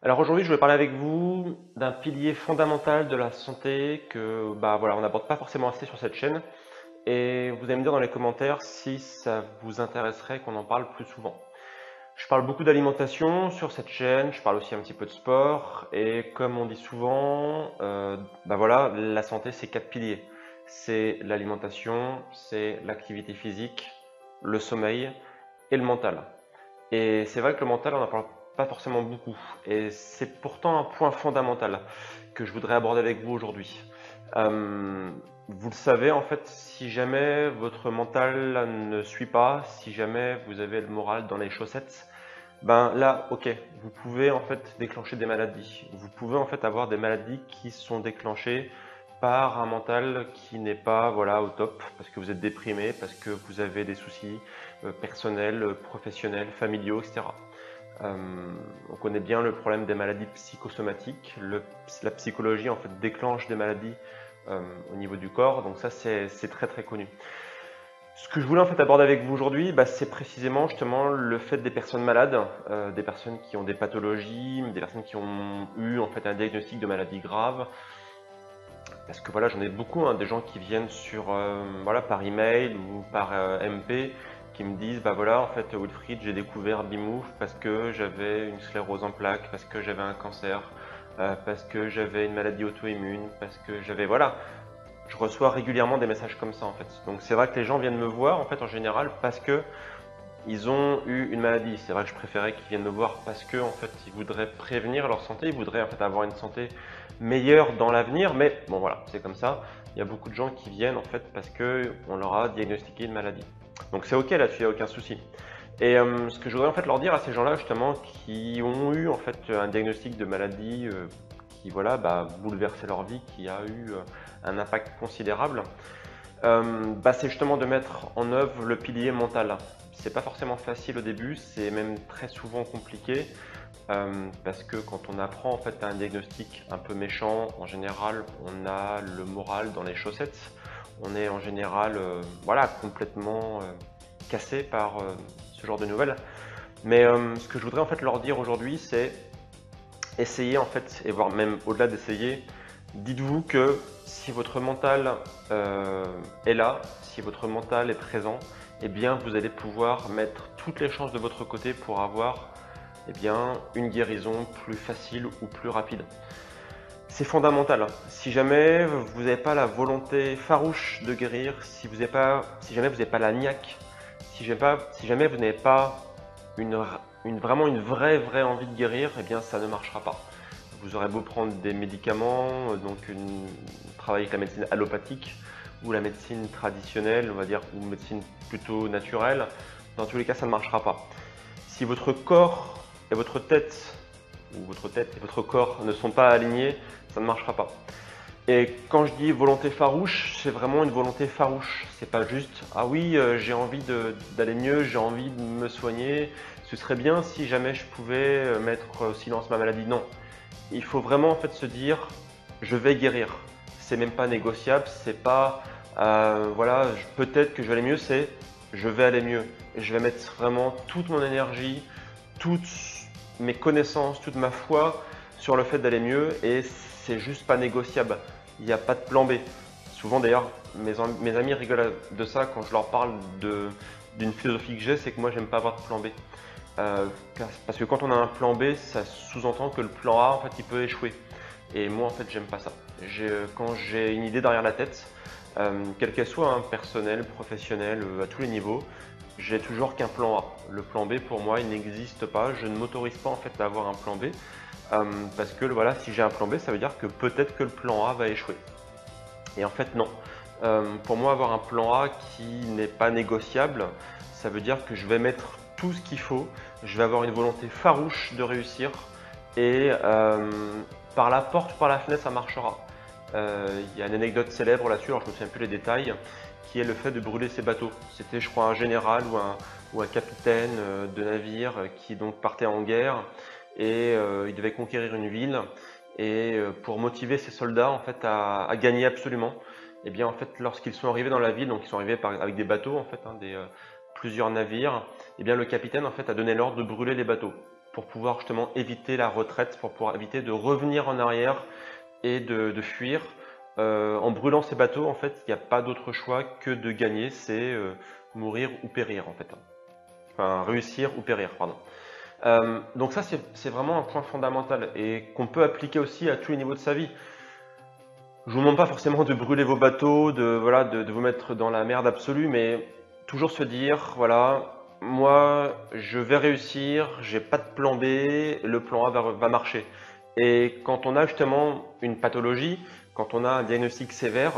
Alors aujourd'hui, je vais parler avec vous d'un pilier fondamental de la santé que voilà, on n'aborde pas forcément assez sur cette chaîne. Et vous allez me dire dans les commentaires si ça vous intéresserait qu'on en parle plus souvent. Je parle beaucoup d'alimentation sur cette chaîne, je parle aussi un petit peu de sport. Et comme on dit souvent, voilà, la santé, c'est 4 piliers. C'est l'alimentation, c'est l'activité physique, le sommeil et le mental. Et c'est vrai que le mental, on n'en parle pas forcément beaucoup. Et c'est pourtant un point fondamental que je voudrais aborder avec vous aujourd'hui. Euh, Vous le savez, en fait, si jamais votre mental ne suit pas, si jamais vous avez le moral dans les chaussettes, ben là, ok, vous pouvez en fait déclencher des maladies. Vous pouvez en fait avoir des maladies qui sont déclenchées par un mental qui n'est pas voilà au top, parce que vous êtes déprimé, parce que vous avez des soucis personnels, professionnels, familiaux, etc. Euh, on connaît bien le problème des maladies psychosomatiques. La psychologie en fait déclenche des maladies au niveau du corps, donc ça c'est très très connu. Ce que je voulais en fait aborder avec vous aujourd'hui, c'est précisément justement le fait des personnes malades, des personnes qui ont des pathologies, des personnes qui ont eu en fait un diagnostic de maladie grave. Parce que voilà, j'en ai beaucoup, hein, des gens qui viennent voilà, par email ou par MP, qui me disent, bah voilà, en fait, Wilfried, j'ai découvert Bimouf parce que j'avais une sclérose en plaques, parce que j'avais un cancer, parce que j'avais une maladie auto-immune, parce que j'avais, voilà, je reçois régulièrement des messages comme ça en fait. Donc c'est vrai que les gens viennent me voir en fait en général parce que ils ont eu une maladie. C'est vrai que je préférais qu'ils viennent me voir parce que en fait ils voudraient prévenir leur santé, ils voudraient en fait avoir une santé meilleure dans l'avenir. Mais bon voilà, c'est comme ça. Il y a beaucoup de gens qui viennent en fait parce que on leur a diagnostiqué une maladie. Donc c'est ok là-dessus, il n'y a aucun souci. Et ce que je voudrais en fait leur dire à ces gens-là justement qui ont eu en fait un diagnostic de maladie qui voilà bouleversé leur vie, qui a eu un impact considérable, c'est justement de mettre en œuvre le pilier mental. C'est pas forcément facile au début, c'est même très souvent compliqué parce que quand on apprend en fait un diagnostic un peu méchant, en général, on a le moral dans les chaussettes. On est en général voilà complètement cassé par ce genre de nouvelles. Mais ce que je voudrais en fait leur dire aujourd'hui, c'est essayer en fait, et voire même au-delà d'essayer, dites-vous que si votre mental est là, si votre mental est présent, eh bien vous allez pouvoir mettre toutes les chances de votre côté pour avoir une guérison plus facile ou plus rapide. C'est fondamental. Si jamais vous n'avez pas la volonté farouche de guérir, si jamais vous n'avez pas la niaque, si jamais vous n'avez pas vraiment une vraie envie de guérir, eh bien ça ne marchera pas. Vous aurez beau prendre des médicaments, travailler avec la médecine allopathique ou la médecine traditionnelle, on va dire, ou médecine plutôt naturelle, dans tous les cas ça ne marchera pas. Si votre corps et votre tête, ou votre tête et votre corps ne sont pas alignés, ça ne marchera pas. Et quand je dis volonté farouche, c'est vraiment une volonté farouche. C'est pas juste ah oui, j'ai envie d'aller mieux, j'ai envie de me soigner. Ce serait bien si jamais je pouvais mettre au silence ma maladie. Non, il faut vraiment en fait se dire je vais guérir. C'est même pas négociable, c'est pas voilà, peut-être que je vais aller mieux, c'est je vais aller mieux. Et je vais mettre vraiment toute mon énergie, toutes mes connaissances, toute ma foi sur le fait d'aller mieux et c'est juste pas négociable. Il n'y a pas de plan B. Souvent d'ailleurs, mes amis rigolent de ça quand je leur parle d'une philosophie que j'ai, c'est que moi j'aime pas avoir de plan B. Parce que quand on a un plan B, ça sous-entend que le plan A en fait il peut échouer. Et moi en fait j'aime pas ça. Quand j'ai une idée derrière la tête, quelle qu'elle soit, hein, personnelle, professionnelle, à tous les niveaux, j'ai toujours qu'un plan A. Le plan B pour moi il n'existe pas. Je ne m'autorise pas en fait à avoir un plan B. Parce que voilà, si j'ai un plan B, ça veut dire que peut-être que le plan A va échouer. Et en fait, non. Pour moi, avoir un plan A qui n'est pas négociable, ça veut dire que je vais mettre tout ce qu'il faut, je vais avoir une volonté farouche de réussir, et par la porte ou par la fenêtre, ça marchera. Il y a une anecdote célèbre là-dessus, alors je ne me souviens plus les détails, qui est le fait de brûler ses bateaux. C'était, je crois, un général ou un capitaine de navire qui donc partait en guerre et il devait conquérir une ville. Et pour motiver ses soldats en fait à gagner absolument, et bien en fait lorsqu'ils sont arrivés dans la ville, donc ils sont arrivés avec des bateaux en fait, plusieurs navires, et bien le capitaine en fait a donné l'ordre de brûler les bateaux pour pouvoir justement éviter la retraite, pour pouvoir éviter de revenir en arrière et de fuir. En brûlant ces bateaux, en fait, il n'y a pas d'autre choix que de gagner, c'est mourir ou périr en fait. Enfin, réussir ou périr, pardon. Donc ça, c'est vraiment un point fondamental et qu'on peut appliquer aussi à tous les niveaux de sa vie. Je vous demande pas forcément de brûler vos bateaux, voilà, de vous mettre dans la merde absolue, mais toujours se dire, voilà, moi, je vais réussir, j'ai pas de plan B, le plan A va marcher. Et quand on a justement une pathologie, quand on a un diagnostic sévère,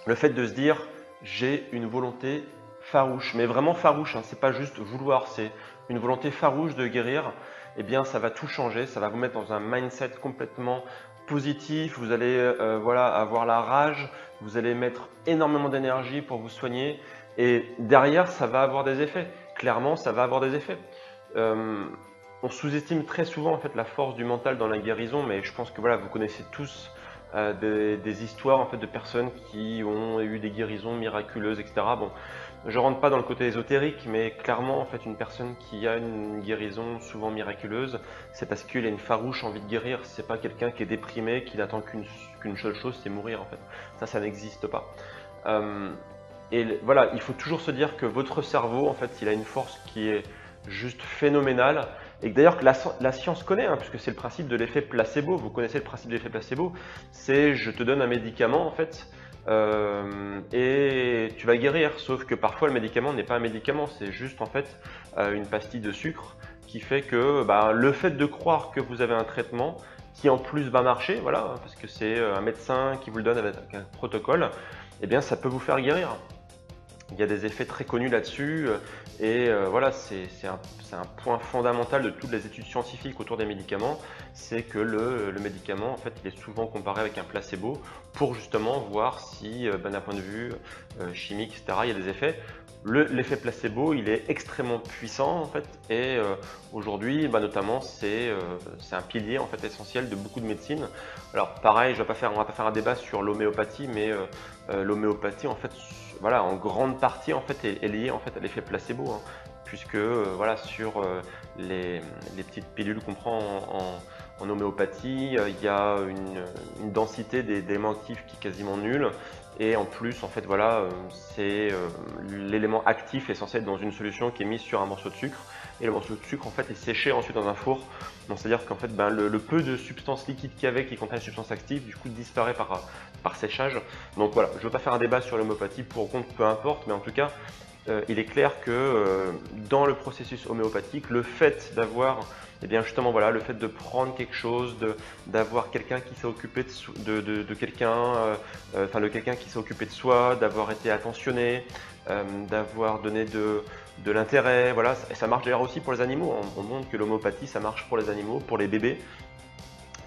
le fait de se dire, j'ai une volonté farouche, mais vraiment farouche, hein, c'est pas juste vouloir, c'est une volonté farouche de guérir, eh bien ça va tout changer, ça va vous mettre dans un mindset complètement positif, vous allez voilà, avoir la rage, vous allez mettre énormément d'énergie pour vous soigner et derrière ça va avoir des effets, clairement ça va avoir des effets. On sous-estime très souvent en fait la force du mental dans la guérison, mais je pense que voilà, vous connaissez tous des histoires en fait de personnes qui ont eu des guérisons miraculeuses, etc. Bon, je rentre pas dans le côté ésotérique, mais clairement en fait une personne qui a une guérison souvent miraculeuse, c'est parce qu'il a une farouche envie de guérir. C'est pas quelqu'un qui est déprimé, qui n'attend qu'une seule chose, c'est mourir en fait. Ça n'existe pas. Et voilà, il faut toujours se dire que votre cerveau en fait, il a une force qui est juste phénoménale. Et d'ailleurs que la science connaît, hein, puisque c'est le principe de l'effet placebo. Vous connaissez le principe de l'effet placebo. C'est je te donne un médicament en fait, et tu vas guérir. Sauf que parfois le médicament n'est pas un médicament, c'est juste en fait une pastille de sucre qui fait que le fait de croire que vous avez un traitement qui en plus va marcher, voilà, parce que c'est un médecin qui vous le donne avec un protocole, eh bien ça peut vous faire guérir. Il y a des effets très connus là-dessus et voilà, c'est un point fondamental de toutes les études scientifiques autour des médicaments, c'est que le médicament, en fait, il est souvent comparé avec un placebo pour justement voir si, d'un point de vue chimique, etc., il y a des effets. L'effet placebo, il est extrêmement puissant en fait, et aujourd'hui, notamment, c'est un pilier en fait essentiel de beaucoup de médecines. Alors pareil, on va pas faire un débat sur l'homéopathie, mais l'homéopathie en fait, voilà, en grande partie en fait est liée en fait à l'effet placebo, hein, puisque voilà, sur les petites pilules qu'on prend en homéopathie, il y a une densité d'éléments actifs qui est quasiment nulle. Et en plus, en fait, voilà, c'est l'élément actif est censé être dans une solution qui est mise sur un morceau de sucre. Et le morceau de sucre, en fait, est séché ensuite dans un four. Donc, c'est-à-dire qu'en fait, le peu de substance liquide qu'il y avait qui contient une substance active, du coup, disparaît par séchage. Donc voilà, je ne veux pas faire un débat sur l'homéopathie, pour ou contre, peu importe, mais en tout cas, il est clair que dans le processus homéopathique, le fait d'avoir, eh bien justement voilà, le fait de prendre quelque chose, d'avoir quelqu'un qui s'est occupé de quelqu'un, enfin de quelqu'un qui s'est occupé de soi, d'avoir été attentionné, d'avoir donné de l'intérêt, voilà, ça marche d'ailleurs aussi pour les animaux. On montre que l'homéopathie, ça marche pour les animaux, pour les bébés.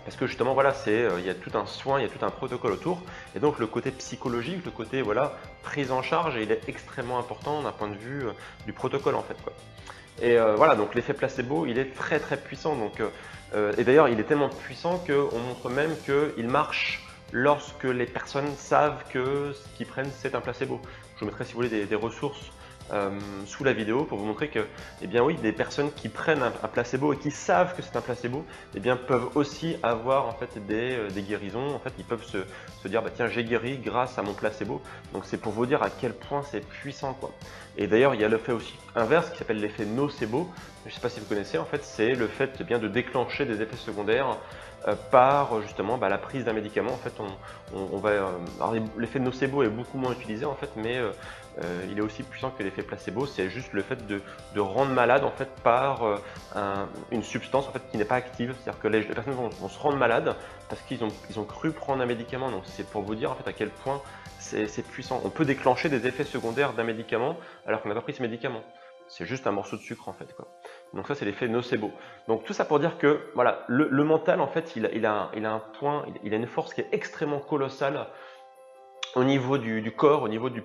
Parce que justement, voilà, il y a tout un soin, il y a tout un protocole autour. Et donc, le côté psychologique, le côté voilà, prise en charge, il est extrêmement important d'un point de vue du protocole, en fait, quoi. Et voilà, donc l'effet placebo, il est très très puissant. Donc, et d'ailleurs, il est tellement puissant qu'on montre même qu'il marche lorsque les personnes savent que ce qu'ils prennent, c'est un placebo. Je vous mettrai, si vous voulez, des ressources sous la vidéo pour vous montrer que, eh bien oui, des personnes qui prennent un placebo et qui savent que c'est un placebo, eh bien peuvent aussi avoir en fait des guérisons. En fait, ils peuvent se dire tiens, j'ai guéri grâce à mon placebo. Donc c'est pour vous dire à quel point c'est puissant, quoi. Et d'ailleurs, il y a l'effet aussi inverse qui s'appelle l'effet nocebo. Je ne sais pas si vous connaissez. En fait, c'est le fait bien de déclencher des effets secondaires par justement la prise d'un médicament. En fait, on va. Alors l'effet nocebo est beaucoup moins utilisé en fait, mais il est aussi puissant que l'effet placebo. C'est juste le fait de rendre malade en fait par une substance en fait qui n'est pas active. C'est-à-dire que les personnes vont se rendre malades parce qu'ils ont cru prendre un médicament. Donc c'est pour vous dire en fait à quel point c'est puissant. On peut déclencher des effets secondaires d'un médicament alors qu'on n'a pas pris ce médicament. C'est juste un morceau de sucre en fait, quoi. Donc ça c'est l'effet nocebo. Donc tout ça pour dire que voilà, le mental en fait il a un point, il a une force qui est extrêmement colossale au niveau du corps, au niveau de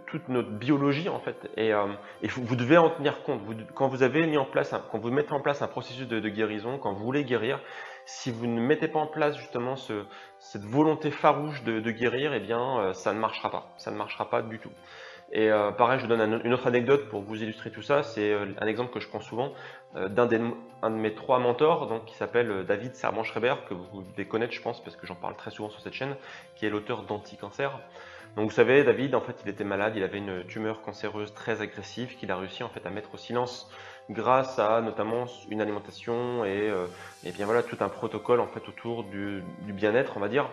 toute notre biologie en fait. Et vous devez en tenir compte. Quand vous avez mis en place, quand vous mettez en place un processus de guérison, quand vous voulez guérir, si vous ne mettez pas en place justement cette volonté farouche de guérir, eh bien ça ne marchera pas. Ça ne marchera pas du tout. Et pareil, je vous donne une autre anecdote pour vous illustrer tout ça. C'est un exemple que je prends souvent d'un de mes 3 mentors, donc, qui s'appelle David Servan-Schreiber, que vous devez connaître, je pense, parce que j'en parle très souvent sur cette chaîne, qui est l'auteur d'Anti-Cancer. Donc vous savez, David, en fait, il était malade, il avait une tumeur cancéreuse très agressive qu'il a réussi en fait à mettre au silence grâce à notamment une alimentation et bien voilà tout un protocole en fait autour du bien-être, on va dire.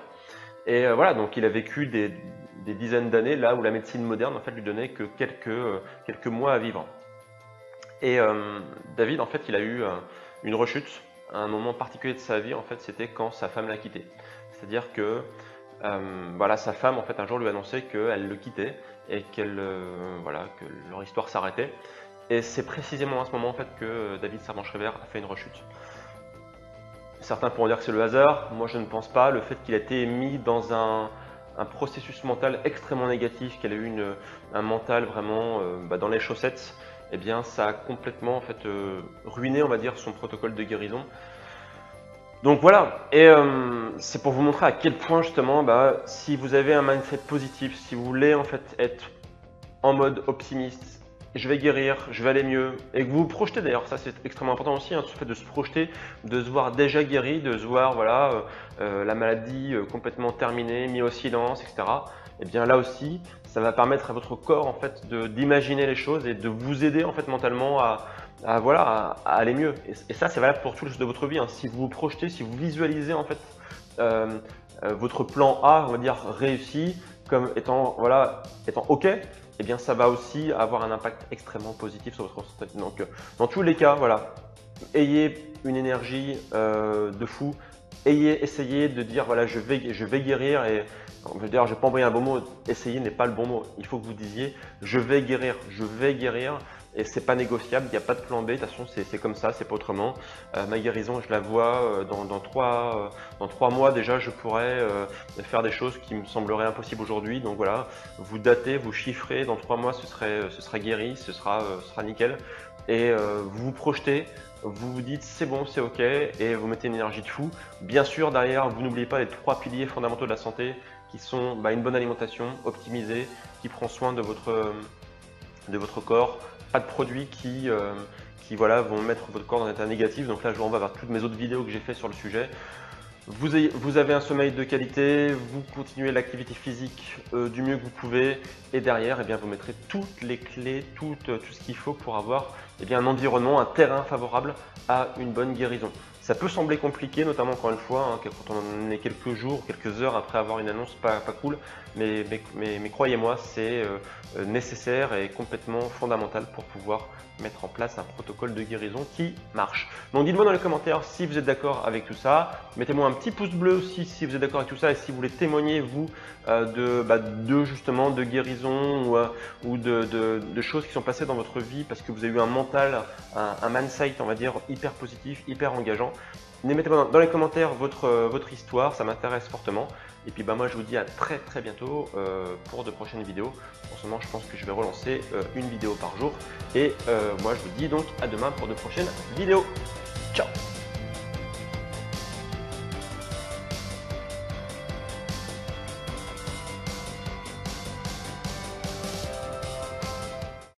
Et voilà, donc il a vécu des dizaines d'années là où la médecine moderne en fait lui donnait que quelques mois à vivre. Et David, en fait, il a eu une rechute, un moment particulier de sa vie, en fait, c'était quand sa femme l'a quitté. C'est-à-dire que voilà, sa femme, en fait, un jour lui a annoncé qu'elle le quittait et voilà, que leur histoire s'arrêtait. Et c'est précisément à ce moment, en fait, que David Servan-Schreiber a fait une rechute. Certains pourront dire que c'est le hasard, moi je ne pense pas. Le fait qu'il ait été mis dans un processus mental extrêmement négatif, qu'il ait eu un mental vraiment dans les chaussettes, eh bien ça a complètement en fait ruiné, on va dire, son protocole de guérison. Donc voilà, et c'est pour vous montrer à quel point justement, si vous avez un mindset positif, si vous voulez en fait être en mode optimiste, je vais guérir, je vais aller mieux, et que vous vous projetez d'ailleurs, ça c'est extrêmement important aussi, ce fait de se projeter, de se voir déjà guéri, de se voir voilà, la maladie complètement terminée, mis au silence, etc. Et bien là aussi, ça va permettre à votre corps en fait d'imaginer les choses et de vous aider en fait mentalement voilà, à aller mieux. Et ça c'est valable pour tout le reste de votre vie. Si vous vous projetez, si vous visualisez en fait votre plan A, on va dire réussi, comme étant OK, eh bien ça va aussi avoir un impact extrêmement positif sur votre santé. Donc dans tous les cas, voilà, ayez une énergie de fou, essayez de dire voilà je vais guérir, et d'ailleurs je vais pas envoyer un bon mot, essayer n'est pas le bon mot, il faut que vous disiez je vais guérir, et c'est pas négociable, il n'y a pas de plan B, de toute façon c'est comme ça, c'est pas autrement. Ma guérison, je la vois dans 3 mois déjà, je pourrais faire des choses qui me sembleraient impossibles aujourd'hui. Donc voilà, vous datez, vous chiffrez, dans 3 mois ce sera guéri, ce sera nickel, et vous vous projetez. Vous vous dites c'est bon, c'est ok, et vous mettez une énergie de fou. Bien sûr, derrière, vous n'oubliez pas les 3 piliers fondamentaux de la santé qui sont une bonne alimentation optimisée, qui prend soin de votre corps, pas de produits qui voilà, vont mettre votre corps dans un état négatif. Donc là, je vous renvoie vers toutes mes autres vidéos que j'ai fait sur le sujet. Vous avez un sommeil de qualité, vous continuez l'activité physique du mieux que vous pouvez, et derrière, eh bien, vous mettrez toutes les clés, tout ce qu'il faut pour avoir un environnement, un terrain favorable à une bonne guérison. Ça peut sembler compliqué, notamment encore une fois, quand on est quelques jours, quelques heures après avoir une annonce pas cool, mais croyez-moi, c'est nécessaire et complètement fondamental pour pouvoir mettre en place un protocole de guérison qui marche. Donc dites-moi dans les commentaires si vous êtes d'accord avec tout ça, mettez-moi un petit pouce bleu aussi si vous êtes d'accord avec tout ça, et si vous voulez témoigner vous justement de guérison ou de choses qui sont passées dans votre vie parce que vous avez eu un mental, un mindset on va dire hyper positif, hyper engageant. Mettez-moi dans les commentaires votre histoire, ça m'intéresse fortement. Et puis moi je vous dis à très bientôt pour de prochaines vidéos. En ce moment je pense que je vais relancer une vidéo par jour. Et moi je vous dis donc à demain pour de prochaines vidéos.